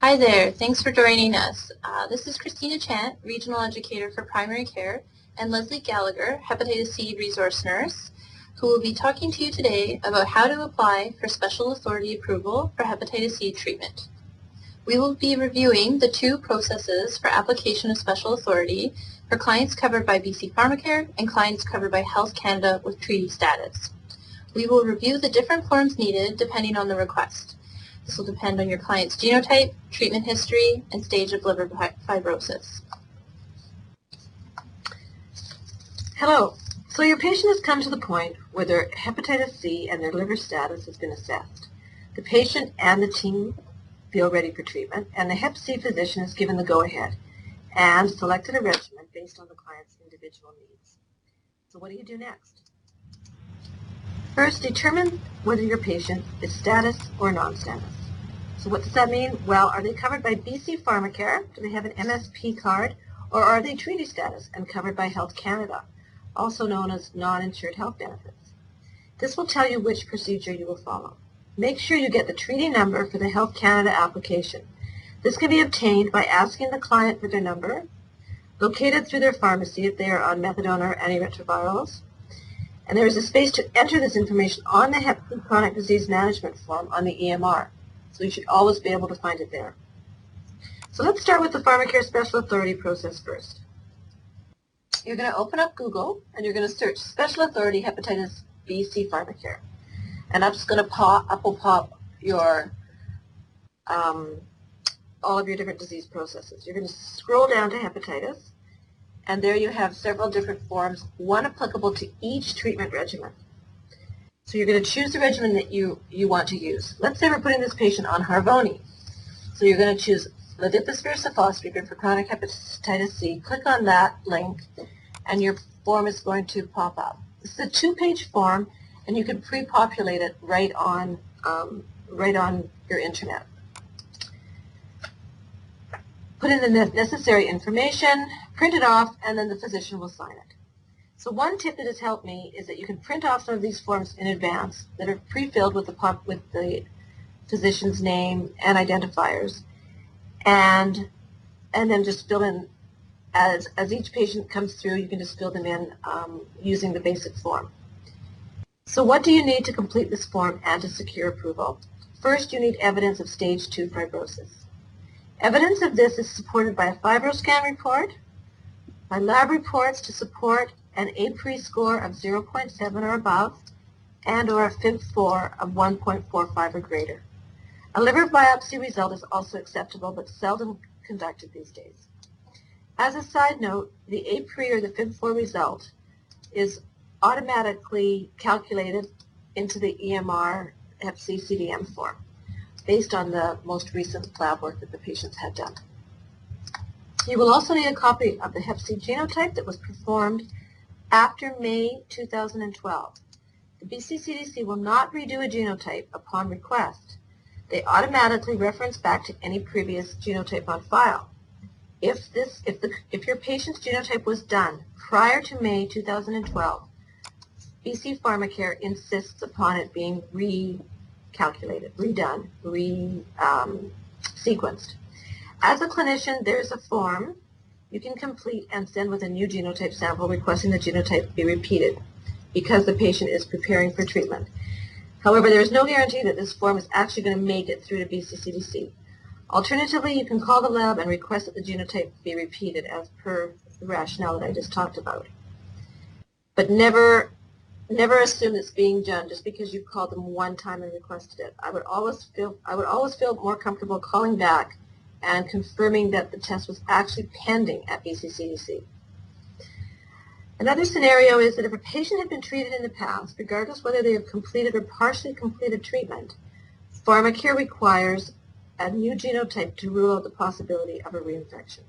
Hi there, thanks for joining us. This is Christina Chant, Regional Educator for Primary Care, and Lesley Gallagher, Hepatitis C Resource Nurse, who will be talking to you today about how to apply for Special Authority approval for Hepatitis C treatment. We will be reviewing the two processes for application of Special Authority for clients covered by BC Pharmacare and clients covered by Health Canada with treaty status. We will review the different forms needed depending on the request. This will depend on your client's genotype, treatment history, and stage of liver fibrosis. Hello. So your patient has come to the point where their hepatitis C and their liver status has been assessed. The patient and the team feel ready for treatment, and the Hep C physician has given the go-ahead and selected a regimen based on the client's individual needs. So what do you do next? First, determine whether your patient is status or non-status. So what does that mean? Well, are they covered by BC Pharmacare? Do they have an MSP card? Or are they treaty status and covered by Health Canada, also known as non-insured health benefits? This will tell you which procedure you will follow. Make sure you get the treaty number for the Health Canada application. This can be obtained by asking the client for their number, located through their pharmacy if they are on methadone or antiretrovirals. And there is a space to enter this information on the Hep C Chronic Disease Management form on the EMR. So you should always be able to find it there. So let's start with the Pharmacare Special Authority process first. You're going to open up Google and you're going to search Special Authority Hepatitis BC Pharmacare. And up will pop your all of your different disease processes. You're going to scroll down to hepatitis, and there you have several different forms, one applicable to each treatment regimen. So you're going to choose the regimen that you want to use. Let's say we're putting this patient on Harvoni. So you're going to choose ledipasvir sulfoxaflor for chronic hepatitis C. Click on that link, and your form is going to pop up. This is a two-page form, and you can pre-populate it right on your internet. Put in the necessary information, print it off, and then the physician will sign it. So one tip that has helped me is that you can print off some of these forms in advance that are pre-filled with the physician's name and identifiers, and then just fill in as each patient comes through. You can just fill them in using the basic form. So what do you need to complete this form and to secure approval? First, you need evidence of stage 2 fibrosis. Evidence of this is supported by a FibroScan report, by lab reports to support an APRI score of 0.7 or above, and or a FIB4 of 1.45 or greater. A liver biopsy result is also acceptable, but seldom conducted these days. As a side note, the APRI or the FIB4 result is automatically calculated into the EMR Hep C CDM form based on the most recent lab work that the patients had done. You will also need a copy of the Hep C genotype that was performed after May 2012. The BC CDC will not redo a genotype upon request. They automatically reference back to any previous genotype on file. If your patient's genotype was done prior to May 2012, BC Pharmacare insists upon it being recalculated, redone, sequenced. As a clinician, there's a form you can complete and send with a new genotype sample requesting the genotype be repeated because the patient is preparing for treatment. However, there is no guarantee that this form is actually going to make it through to BC CDC. Alternatively, you can call the lab and request that the genotype be repeated as per the rationale that I just talked about. But never assume it's being done just because you called them one time and requested it. I would always feel more comfortable calling back and confirming that the test was actually pending at BC CDC. Another scenario is that if a patient had been treated in the past, regardless whether they have completed or partially completed treatment, Pharmacare requires a new genotype to rule out the possibility of a reinfection.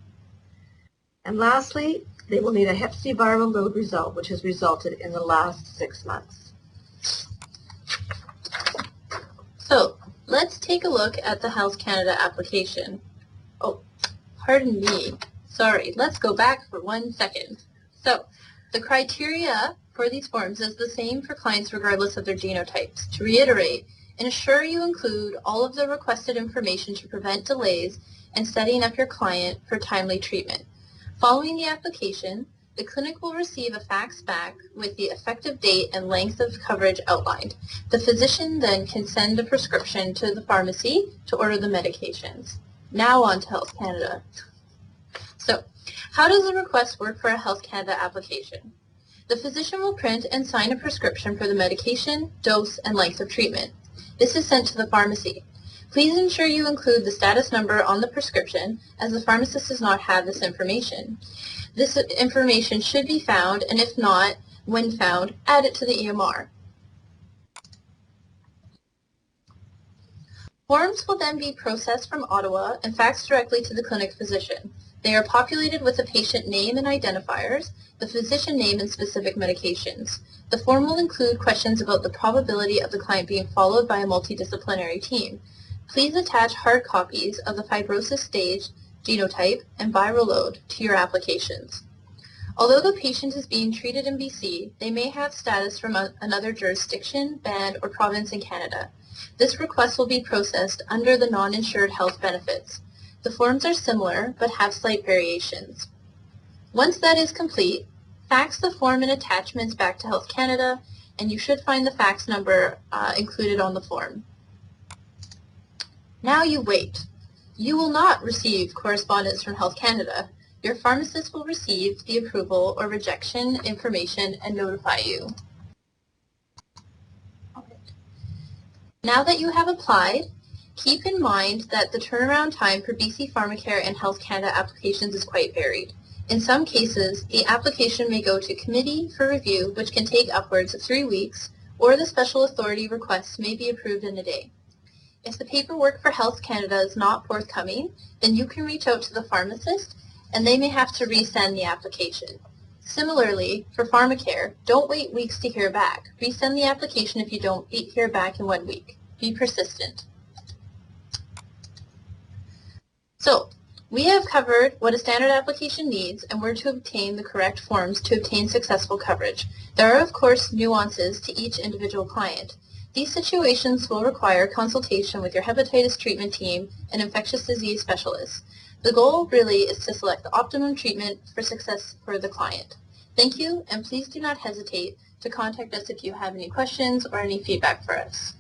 And lastly, they will need a Hep C viral load result, which has resulted in the last 6 months. So let's take a look at the Health Canada application. Oh, pardon me. Sorry, let's go back for 1 second. So the criteria for these forms is the same for clients regardless of their genotypes. To reiterate, Ensure you include all of the requested information to prevent delays and setting up your client for timely treatment. Following the application, the clinic will receive a fax back with the effective date and length of coverage outlined. The physician then can send a prescription to the pharmacy to order the medications. Now on to Health Canada. So, how does the request work for a Health Canada application? The physician will print and sign a prescription for the medication, dose, and length of treatment. This is sent to the pharmacy. Please ensure you include the status number on the prescription, as the pharmacist does not have this information. This information should be found, and if not, when found, add it to the EMR. Forms will then be processed from Ottawa and faxed directly to the clinic physician. They are populated with the patient name and identifiers, the physician name, and specific medications. The form will include questions about the probability of the client being followed by a multidisciplinary team. Please attach hard copies of the fibrosis stage, genotype, and viral load to your applications. Although the patient is being treated in BC, they may have status from another jurisdiction, band, or province in Canada. This request will be processed under the non-insured health benefits. The forms are similar, but have slight variations. Once that is complete, fax the form and attachments back to Health Canada, and you should find the fax number included on the form. Now you wait. You will not receive correspondence from Health Canada. Your pharmacist will receive the approval or rejection information and notify you. Now that you have applied, keep in mind that the turnaround time for BC Pharmacare and Health Canada applications is quite varied. In some cases, the application may go to committee for review, which can take upwards of 3 weeks, or the special authority request may be approved in a day. If the paperwork for Health Canada is not forthcoming, then you can reach out to the pharmacist and they may have to resend the application. Similarly, for Pharmacare, don't wait weeks to hear back. Resend the application if you don't hear back in 1 week. Be persistent. So, we have covered what a standard application needs and where to obtain the correct forms to obtain successful coverage. There are, of course, nuances to each individual client. These situations will require consultation with your hepatitis treatment team and infectious disease specialists. The goal really is to select the optimum treatment for success for the client. Thank you, and please do not hesitate to contact us if you have any questions or any feedback for us.